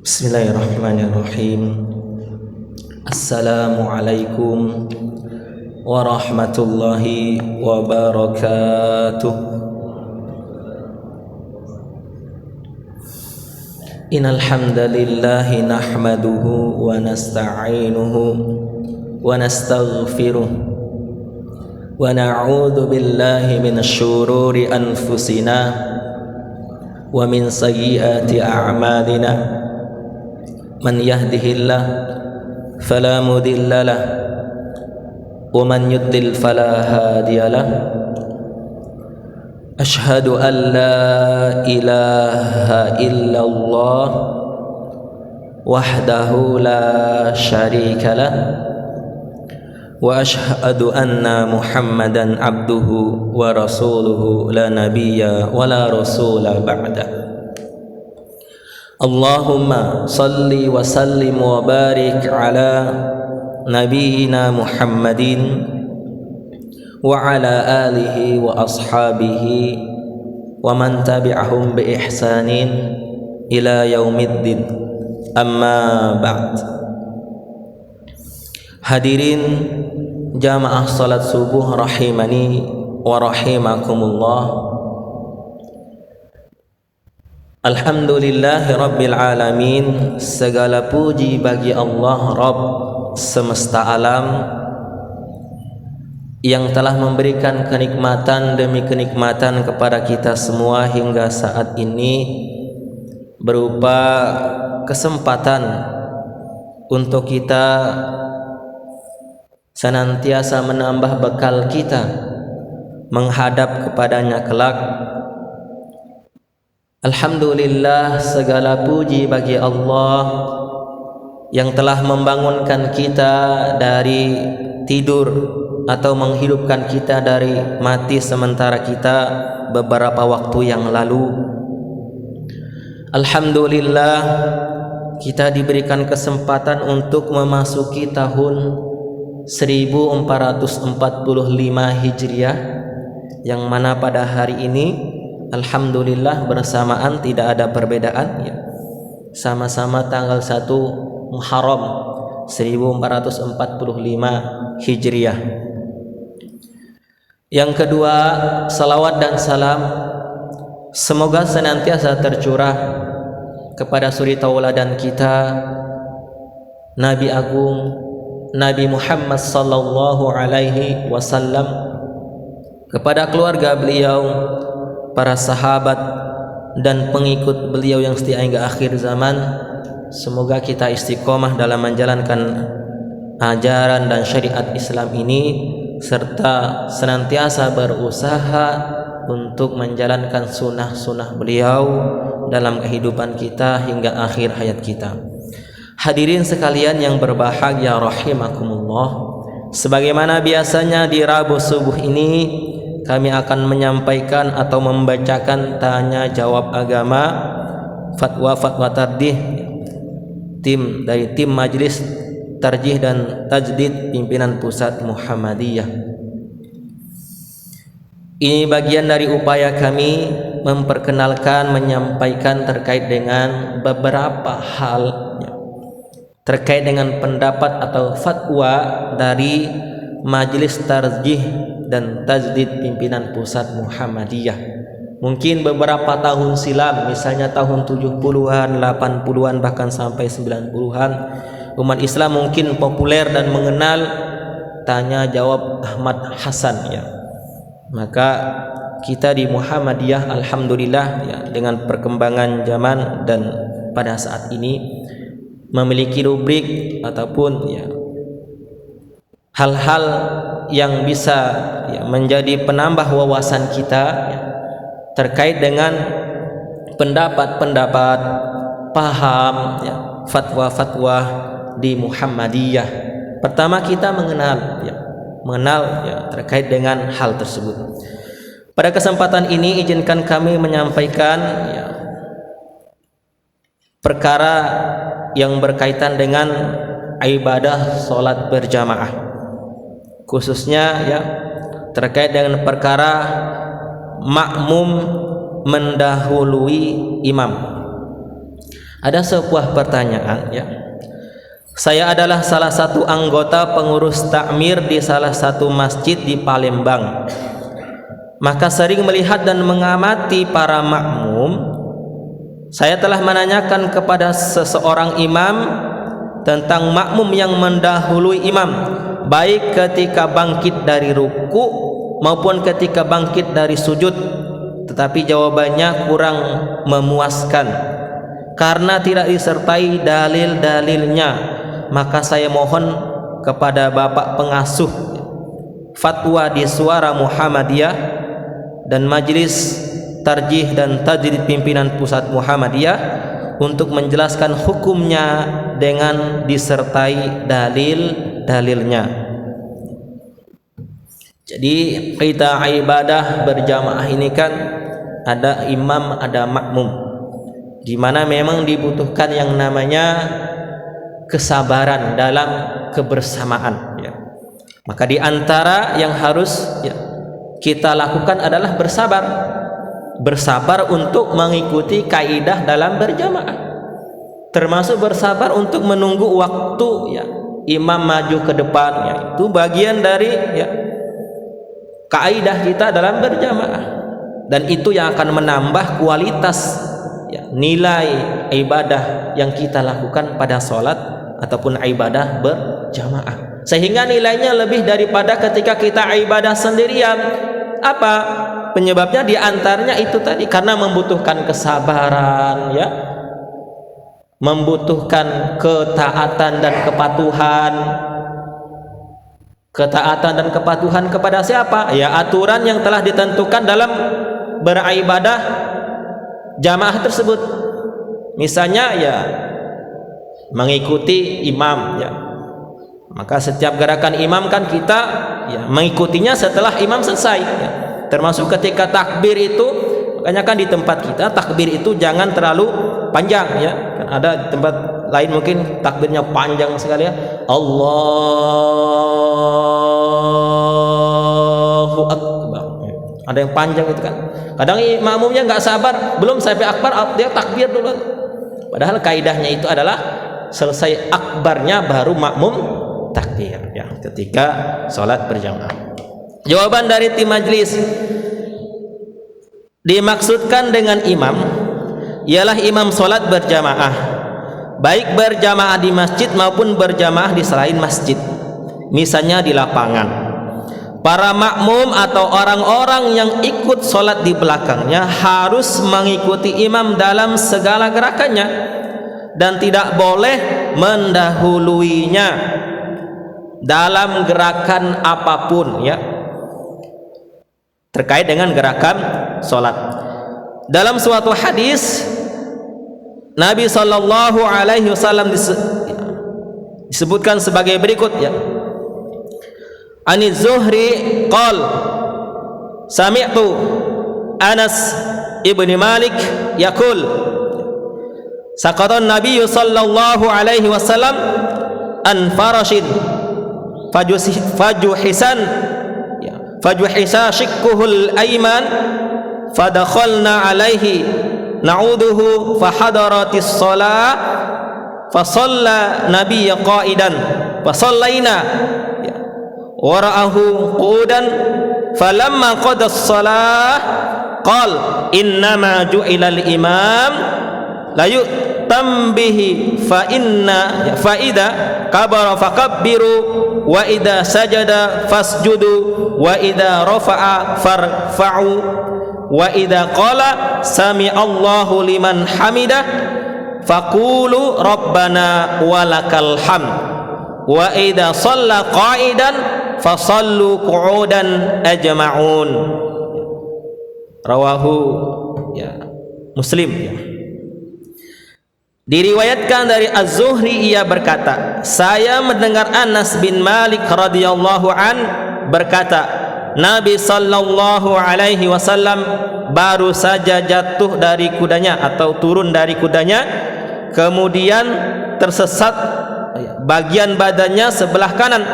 Bismillahirrahmanirrahim. Assalamualaikum warahmatullahi wabarakatuh. Innal hamdalillahi nahmaduhu wa nasta'inuhu wa nastaghfiruh wa na'udzu billahi minasy syururi anfusina wa min sayyiati a'malina. Man yahdihillah fala mudilla lah wa man yudlil fala hadiyalah. Ashhadu an la ilaha illallah wahdahu la syarikalah wa ashhadu anna Muhammadan abduhu wa rasuluhu la nabiyya wa la rasula ba'da. Allahumma salli wa sallim wa barik ala nabiyyina Muhammadin wa ala alihi wa ashabihi wa man tabi'ahum bi ihsanin ila yaumiddin. Amma ba'd. Hadirin jamaah salat subuh rahimani wa rahimakumullah. Alhamdulillahi Rabbil Alamin. Segala puji bagi Allah Rabb semesta alam yang telah memberikan kenikmatan demi kenikmatan kepada kita semua hingga saat ini, berupa kesempatan untuk kita senantiasa menambah bekal kita menghadap kepadanya kelak. Alhamdulillah, segala puji bagi Allah yang telah membangunkan kita dari tidur atau menghidupkan kita dari mati sementara kita beberapa waktu yang lalu. Alhamdulillah, kita diberikan kesempatan untuk memasuki tahun 1445 Hijriah, yang mana pada hari ini alhamdulillah bersamaan, tidak ada perbedaan ya. Sama-sama tanggal 1 Muharram 1445 Hijriah. Yang kedua, salawat dan salam semoga senantiasa tercurah kepada suri tauladan kita, Nabi Agung Nabi Muhammad sallallahu alaihi wasallam, kepada keluarga beliau, para sahabat dan pengikut beliau yang setia hingga akhir zaman. Semoga kita istiqomah dalam menjalankan ajaran dan syariat Islam ini, serta senantiasa berusaha untuk menjalankan sunnah-sunnah beliau dalam kehidupan kita hingga akhir hayat kita. Hadirin sekalian yang berbahagia rahimakumullah, sebagaimana biasanya di Rabu subuh ini kami akan menyampaikan atau membacakan tanya jawab agama, fatwa tardih dari tim Majelis Tarjih dan Tajdid Pimpinan Pusat Muhammadiyah. Ini bagian dari upaya kami memperkenalkan, menyampaikan terkait dengan beberapa hal terkait dengan pendapat atau fatwa dari Majelis Tarjih dan Tajdid Pimpinan Pusat Muhammadiyah. Mungkin beberapa tahun silam, misalnya tahun 70-an, 80-an, bahkan sampai 90-an, umat Islam mungkin populer dan mengenal tanya jawab Ahmad Hasan ya. Maka kita di Muhammadiyah alhamdulillah ya, dengan perkembangan zaman dan pada saat ini memiliki rubrik ataupun ya hal-hal yang bisa ya, menjadi penambah wawasan kita ya, terkait dengan pendapat-pendapat, paham ya, fatwa-fatwa di Muhammadiyah. Pertama kita mengenal ya, terkait dengan hal tersebut. Pada kesempatan ini izinkan kami menyampaikan ya, perkara yang berkaitan dengan ibadah sholat berjamaah, khususnya ya terkait dengan perkara makmum mendahului imam. Ada sebuah pertanyaan, ya. Saya adalah salah satu anggota pengurus takmir di salah satu masjid di Palembang. Maka sering melihat dan mengamati para makmum. Saya telah menanyakan kepada seseorang imam tentang makmum yang mendahului imam, baik ketika bangkit dari ruku maupun ketika bangkit dari sujud, tetapi jawabannya kurang memuaskan karena tidak disertai dalil-dalilnya. Maka saya mohon kepada Bapak pengasuh fatwa di Suara Muhammadiyah dan Majelis Tarjih dan Tajdid Pimpinan Pusat Muhammadiyah untuk menjelaskan hukumnya dengan disertai dalil-dalilnya. Jadi kita ibadah berjamaah ini kan ada imam, ada makmum, di mana memang dibutuhkan yang namanya kesabaran dalam kebersamaan, ya. Maka di antara yang harus, ya, kita lakukan adalah bersabar untuk mengikuti kaidah dalam berjamaah, termasuk bersabar untuk menunggu waktu, ya, imam maju ke depan, ya. Itu bagian dari, ya, kaidah kita dalam berjamaah, dan itu yang akan menambah kualitas, ya, nilai ibadah yang kita lakukan pada sholat ataupun ibadah berjamaah, sehingga nilainya lebih daripada ketika kita ibadah sendirian. Apa penyebabnya? Di antaranya itu tadi, karena membutuhkan kesabaran, ya, membutuhkan ketaatan dan kepatuhan. Ketaatan dan kepatuhan kepada siapa? Ya, aturan yang telah ditentukan dalam beribadah jamaah tersebut. Misalnya, ya, mengikuti imam, ya. Maka setiap gerakan imam kan kita, ya, mengikutinya setelah imam selesai, ya. Termasuk ketika takbir itu, makanya kan di tempat kita takbir itu jangan terlalu panjang, ya. Kan ada di tempat lain mungkin takbirnya panjang sekali, ya. Allahu Akbar. Ada yang panjang itu kan. Kadang makmumnya nggak sabar, belum sampai akbar dia takbir dulu. Padahal kaidahnya itu adalah selesai akbarnya baru makmum takbir, ya, ketika sholat berjamaah. Jawaban dari tim majlis, dimaksudkan dengan imam ialah imam sholat berjamaah, baik berjamaah di masjid maupun berjamaah di selain masjid, misalnya di lapangan. Para makmum atau orang-orang yang ikut sholat di belakangnya harus mengikuti imam dalam segala gerakannya dan tidak boleh mendahuluinya dalam gerakan apapun, ya, terkait dengan gerakan sholat. Dalam suatu hadis Nabi Shallallahu Alaihi Wasallam disebutkan sebagai berikut, ya. Ani Zuhri qal sami'tu Anas ibni Malik yaqul saqatan Nabi sallallahu alaihi wasallam an farashin fajuhisa shikkuhul ayman fadakhalna alaihi na'uduhu fahadaratis shalah fasalla nabiyya qa'idan fasallaina wara'ahu qu'udan falamma qada as-shalah qal innama ju'ilal imam la yu'tam bihi fa idza kabara fakabbiru wa idza sajada fasjudu wa idza rafa'a farfa'u wa idza qala sami Allahu liman hamidah faqulu rabbana walakal hamd wa idza shalla qa'idan fasallu qu'udan ajma'un. Rawahu, ya, Muslim, ya. Diriwayatkan dari Az-Zuhri, ia berkata, saya mendengar Anas bin Malik radhiyallahu an berkata, Nabi sallallahu alaihi wasallam baru saja jatuh dari kudanya atau turun dari kudanya, kemudian tersesat bagian badannya sebelah kanan.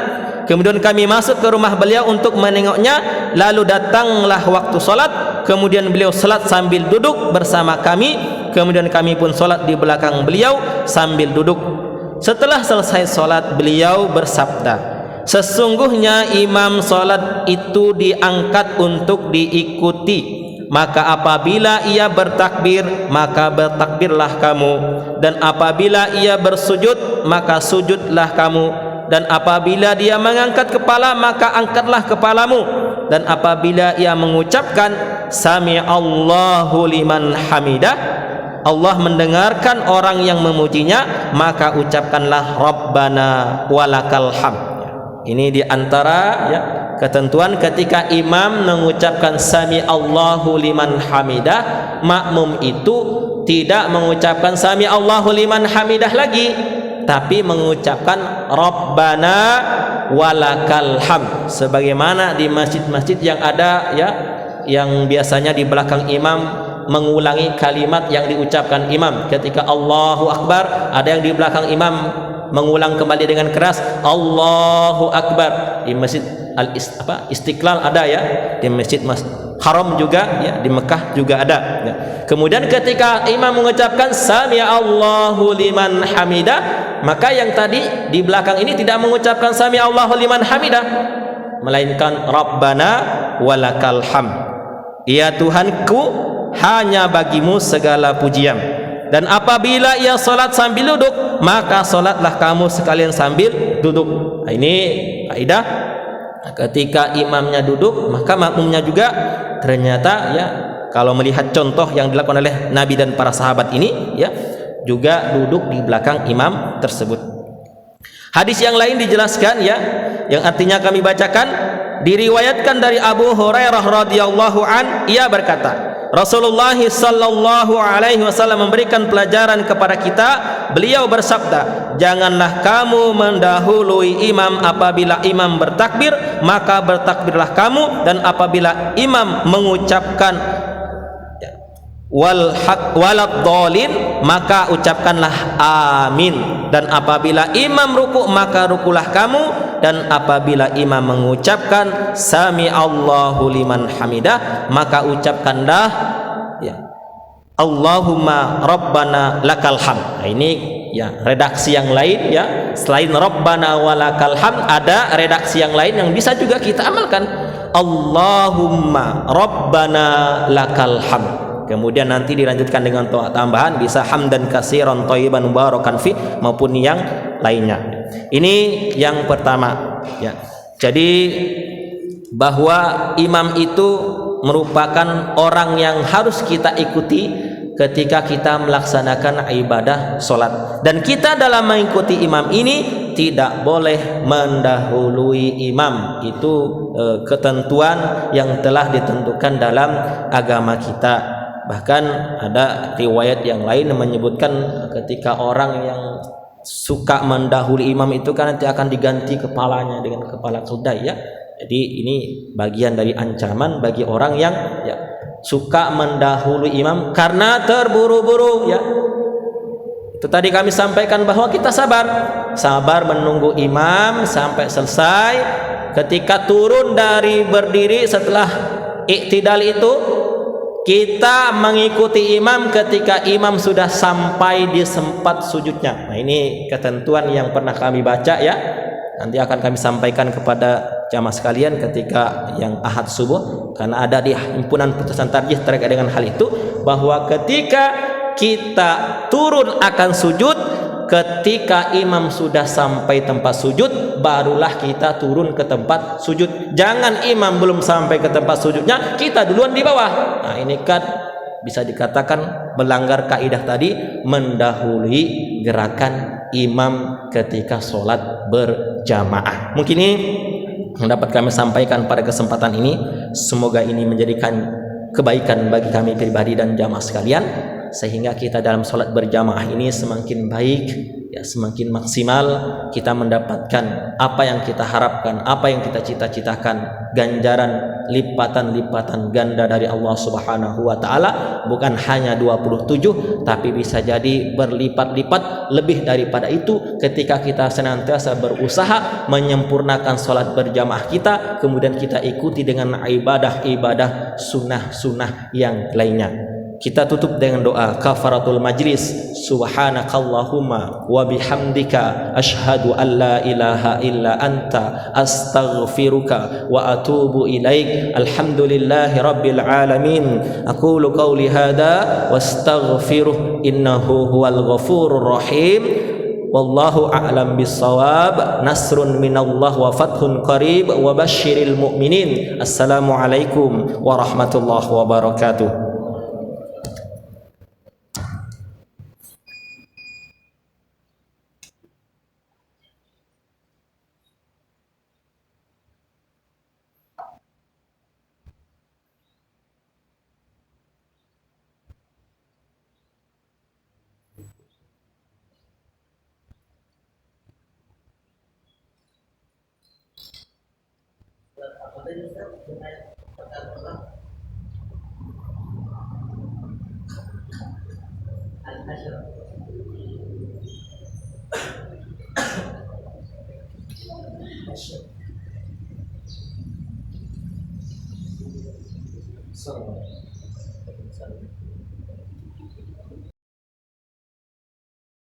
Kemudian kami masuk ke rumah beliau untuk menengoknya, lalu datanglah waktu salat, kemudian beliau salat sambil duduk bersama kami, kemudian kami pun solat di belakang beliau sambil duduk. Setelah selesai solat, beliau bersabda, sesungguhnya imam solat itu diangkat untuk diikuti, maka apabila ia bertakbir, maka bertakbirlah kamu, dan apabila ia bersujud, maka sujudlah kamu, dan apabila dia mengangkat kepala, maka angkatlah kepalamu, dan apabila ia mengucapkan sami'allahu liman hamidah, Allah mendengarkan orang yang memujinya, maka ucapkanlah rabbana walakal hamd. Ini diantara ya ketentuan ketika imam mengucapkan sami'allahu liman hamidah, makmum itu tidak mengucapkan sami'allahu liman hamidah lagi, tapi mengucapkan rabbana walakal hamd, sebagaimana di masjid-masjid yang ada ya, yang biasanya di belakang imam mengulangi kalimat yang diucapkan imam ketika Allahu Akbar, ada yang di belakang imam mengulang kembali dengan keras Allahu Akbar. Di masjid Istiqlal ada ya, di masjid Haram juga ya, di Mekah juga ada ya. Kemudian ketika imam mengucapkan sami'allahu liman hamidah, maka yang tadi di belakang ini tidak mengucapkan sami'allahu liman hamidah, melainkan rabbana walakal hamd, ya Tuhanku, hanya bagimu segala pujian. Dan apabila ia solat sambil duduk, maka solatlah kamu sekalian sambil duduk. Nah, ini kaidah, ketika imamnya duduk, maka makmumnya juga ternyata ya, kalau melihat contoh yang dilakukan oleh Nabi dan para sahabat ini ya, juga duduk di belakang imam tersebut. Hadis yang lain dijelaskan ya, yang artinya kami bacakan, diriwayatkan dari Abu Hurairah radhiyallahu an, ia berkata, Rasulullah sallallahu alaihi wasallam memberikan pelajaran kepada kita. Beliau bersabda, janganlah kamu mendahului imam. Apabila imam bertakbir, maka bertakbirlah kamu, dan apabila imam mengucapkan walad dhalin, maka ucapkanlah amin, dan apabila imam ruku, maka rukulah kamu, dan apabila imam mengucapkan sami'allahu liman hamidah, maka ucapkanlah ya Allahumma rabbana lakal hamd. Nah, ini ya redaksi yang lain ya, selain rabbana walakal hamd ada redaksi yang lain yang bisa juga kita amalkan, Allahumma rabbana lakal hamd. Kemudian nanti dilanjutkan dengan tambahan bisa hamdan katsiran thayyiban mubarakan fi, maupun yang lainnya. Ini yang pertama ya. Jadi bahwa imam itu merupakan orang yang harus kita ikuti ketika kita melaksanakan ibadah solat, dan kita dalam mengikuti imam ini tidak boleh mendahului imam. Itu ketentuan yang telah ditentukan dalam agama kita. Bahkan ada riwayat yang lain yang menyebutkan ketika orang yang suka mendahului imam itu kan nanti akan diganti kepalanya dengan kepala keledai ya. Jadi ini bagian dari ancaman bagi orang yang ya suka mendahului imam karena terburu-buru ya. Itu tadi kami sampaikan bahwa kita sabar menunggu imam sampai selesai. Ketika turun dari berdiri setelah iktidal itu, kita mengikuti imam ketika imam sudah sampai di tempat sujudnya. Nah, ini ketentuan yang pernah kami baca ya. Nanti akan kami sampaikan kepada jamaah sekalian ketika yang ahad subuh, karena ada di himpunan putusan tarjih terkait dengan hal itu, bahwa ketika kita turun akan sujud, ketika imam sudah sampai tempat sujud, barulah kita turun ke tempat sujud. Jangan imam belum sampai ke tempat sujudnya, kita duluan di bawah. Nah, ini kan bisa dikatakan melanggar kaidah tadi, mendahului gerakan imam ketika sholat berjamaah. Mungkin ini yang dapat kami sampaikan pada kesempatan ini. Semoga ini menjadikan kebaikan bagi kami pribadi dan jamaah sekalian, sehingga kita dalam sholat berjamaah ini semakin baik ya, semakin maksimal kita mendapatkan apa yang kita harapkan, apa yang kita cita-citakan, ganjaran lipatan-lipatan ganda dari Allah Subhanahu wa taala, bukan hanya 27 tapi bisa jadi berlipat-lipat lebih daripada itu ketika kita senantiasa berusaha menyempurnakan sholat berjamaah kita, kemudian kita ikuti dengan ibadah-ibadah sunnah-sunnah yang lainnya. Kita tutup dengan doa kafaratul majlis. Subhanakallahumma wa bihamdika asyhadu an la ilaha illa anta astaghfiruka wa atubu ilaik. Alhamdulillahi rabbil alamin. Aqulu qawli hadza wastaghfiruh innahu huwal ghafurur rahim. Wallahu a'lam bissawab. Nasrun minallah wa fathun qarib wa basyiril mu'minin. Assalamualaikum warahmatullahi wabarakatuh. So